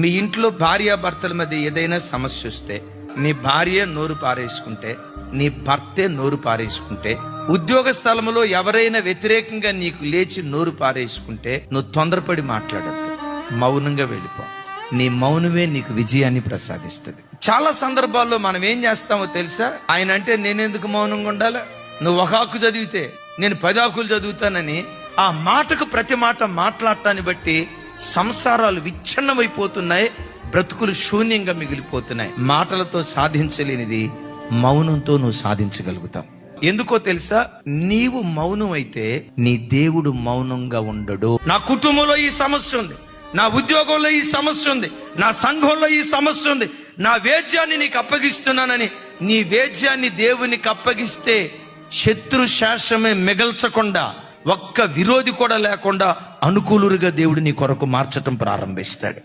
మీ ఇంట్లో భార్యాభర్తల మధ్య ఏదైనా సమస్య వస్తే, నీ భార్య నోరు పారేసుకుంటే, నీ భర్తే నోరు పారేసుకుంటే, ఉద్యోగ స్థలంలో ఎవరైనా వ్యతిరేకంగా నీకు లేచి నోరు పారేసుకుంటే, నువ్వు తొందరపడి మాట్లాడద్దు, మౌనంగా వెళ్ళిపో. నీ మౌనమే నీకు విజయాన్ని ప్రసాదిస్తుంది. చాలా సందర్భాల్లో మనం ఏం చేస్తామో తెలుసా? ఆయన అంటే నేనెందుకు మౌనంగా ఉండాలా? నువ్వు ఒక ఆకు చదివితే నేను 10 ఆకులు చదువుతానని ఆ మాటకు ప్రతి మాట మాట్లాడటాన్ని బట్టి సంసారాలు విచ్ఛిన్నమైపోతున్నాయి, బ్రతుకులు శూన్యంగా మిగిలిపోతున్నాయి. మాటలతో సాధించలేనిది మౌనంతో నువ్వు సాధించగలుగుతావు. ఎందుకో తెలుసా? నీవు మౌనం అయితే నీ దేవుడు మౌనంగా ఉండడు. నా కుటుంబంలో ఈ సమస్య ఉంది, నా ఉద్యోగంలో ఈ సమస్య ఉంది, నా సంఘంలో ఈ సమస్య ఉంది, నా వేద్యాన్ని నీకు అప్పగిస్తున్నానని నీ వేద్యాన్ని దేవునికి అప్పగిస్తే శత్రు శాసమే మిగల్చకుండా, ఒక్క విరోధి కూడా లేకుండా అనుకూలుగా దేవుడు నీ కొరకు మార్చటం ప్రారంభిస్తాడు.